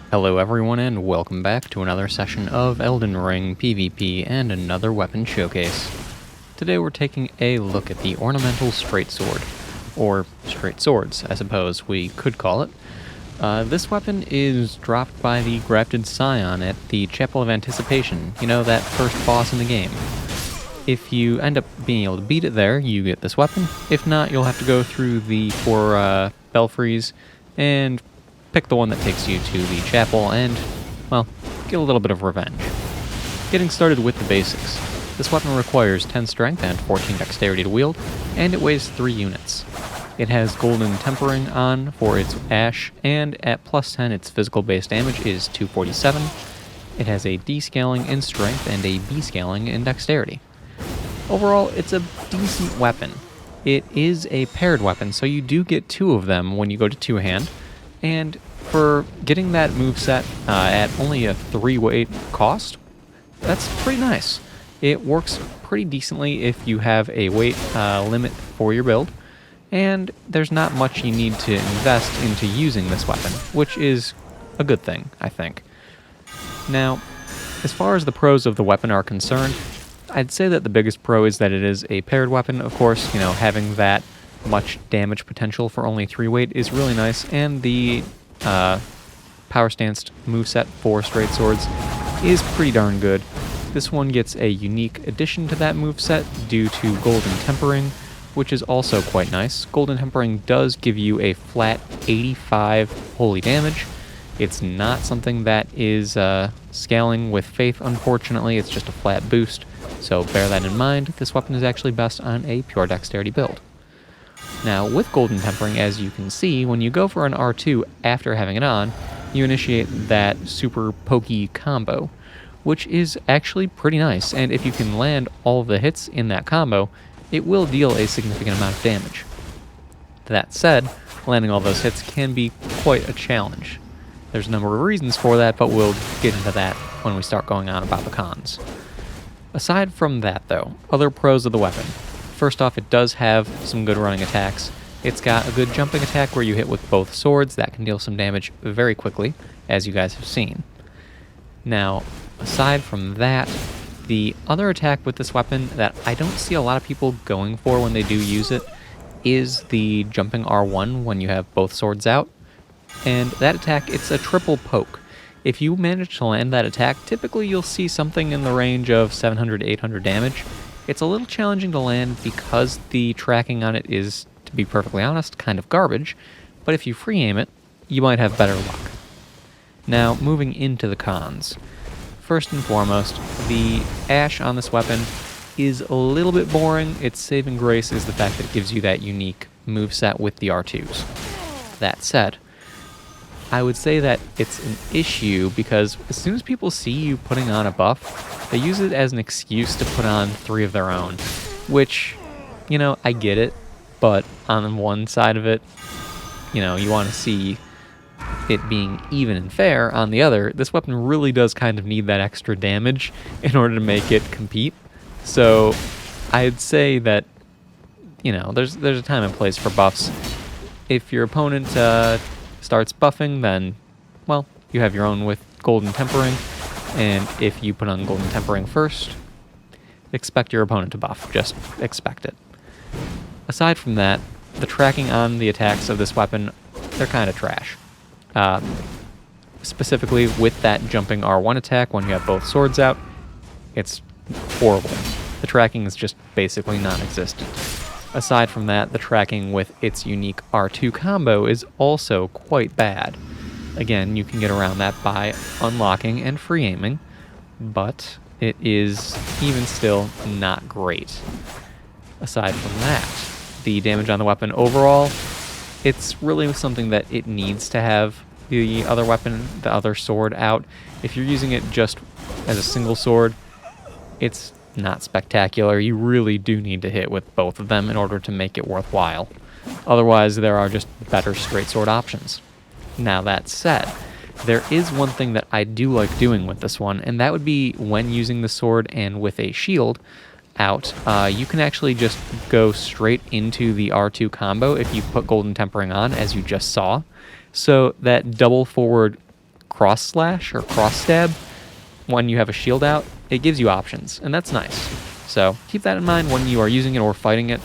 Hello everyone and welcome back to another session of Elden Ring PvP and another weapon showcase. Today we're taking a look at the Ornamental Straight Sword, or Straight Swords I suppose we could call it. This weapon is dropped by the Grafted Scion at the Chapel of Anticipation, you know, that first boss in the game. If you end up being able to beat it there, you get this weapon. If not, you'll have to go through the four belfries and pick the one that takes you to the chapel and, well, get a little bit of revenge. Getting started with the basics. This weapon requires 10 strength and 14 dexterity to wield, and it weighs 3 units. It has golden tempering on for its ash, and at plus 10 its physical base damage is 247. It has a D scaling in strength and a B scaling in dexterity. Overall, it's a decent weapon. It is a paired weapon, so you do get 2 of them when you go to two-hand, and for getting that moveset at only a 3 weight cost, that's pretty nice. It works pretty decently if you have a weight limit for your build, and there's not much you need to invest into using this weapon, which is a good thing, I think. Now, as far as the pros of the weapon are concerned, I'd say that the biggest pro is that it is a paired weapon. Of course, you know, having that much damage potential for only 3 weight is really nice, and the power stanced moveset for straight swords is pretty darn good. This one gets a unique addition to that moveset due to golden tempering, which is also quite nice. Golden tempering does give you a flat 85 holy damage. It's not something that is scaling with faith, unfortunately. It's just a flat boost, so bear that in mind. This weapon is actually best on a pure dexterity build. Now, with golden tempering, as you can see, when you go for an R2 after having it on, you initiate that super pokey combo, which is actually pretty nice, and if you can land all of the hits in that combo, it will deal a significant amount of damage. That said, landing all those hits can be quite a challenge. There's a number of reasons for that, but we'll get into that when we start going on about the cons. Aside from that, though, other pros of the weapon. First off, it does have some good running attacks. It's got a good jumping attack where you hit with both swords. That can deal some damage very quickly, as you guys have seen. Now, aside from that, the other attack with this weapon that I don't see a lot of people going for when they do use it is the jumping R1 when you have both swords out. And that attack, it's a triple poke. If you manage to land that attack, typically you'll see something in the range of 700 to 800 damage. It's a little challenging to land because the tracking on it is, to be perfectly honest, kind of garbage, but if you free aim it, you might have better luck. Now, moving into the cons. First and foremost, the ash on this weapon is a little bit boring. Its saving grace is the fact that it gives you that unique moveset with the R2s. That said, I would say that it's an issue because as soon as people see you putting on a buff, they use it as an excuse to put on 3 of their own, which, you know, I get it, but on one side of it, you know, you want to see it being even and fair. On the other, this weapon really does kind of need that extra damage in order to make it compete. So I'd say that, you know, there's a time and place for buffs. If your opponent starts buffing, then, well, you have your own with golden tempering, and if you put on golden tempering first, expect your opponent to buff. Just expect it. Aside from that, the tracking on the attacks of this weapon, they're kind of trash. Specifically with that jumping R1 attack when you have both swords out, it's horrible. The tracking is just basically non-existent. Aside from that, the tracking with its unique R2 combo is also quite bad. Again, you can get around that by unlocking and free aiming, but it is even still not great. Aside from that, the damage on the weapon overall, it's really something that it needs to have the other weapon, the other sword out. If you're using it just as a single sword, it's not spectacular. You really do need to hit with both of them in order to make it worthwhile. Otherwise, there are just better straight sword options. Now, that said, there is one thing that I do like doing with this one, and that would be when using the sword and with a shield out, you can actually just go straight into the R2 combo if you put golden tempering on, as you just saw. So that double forward cross slash or cross stab when you have a shield out, it gives you options, and that's nice. So keep that in mind when you are using it or fighting it.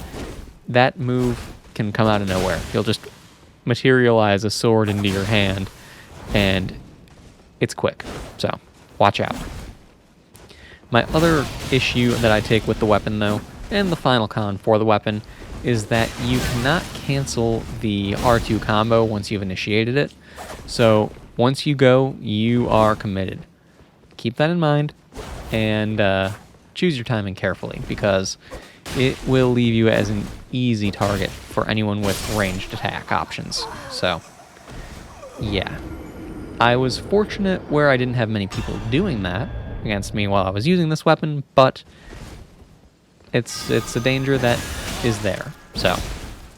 That move can come out of nowhere. You'll just materialize a sword into your hand, and it's quick. So watch out. My other issue that I take with the weapon, though, and the final con for the weapon, is that you cannot cancel the R2 combo once you've initiated it. So once you go, you are committed. Keep that in mind, and choose your timing carefully, because it will leave you as an easy target for anyone with ranged attack options. So, yeah. I was fortunate where I didn't have many people doing that against me while I was using this weapon, but it's a danger that is there. So,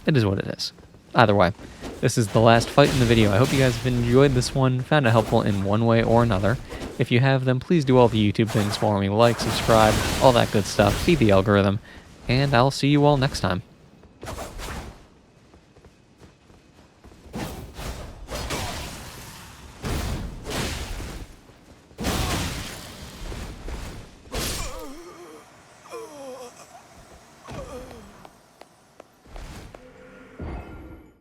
it is what it is. Either way, this is the last fight in the video. I hope you guys have enjoyed this one, found it helpful in one way or another. If you have, then please do all the YouTube things for me. Like, subscribe, all that good stuff. Feed the algorithm. And I'll see you all next time.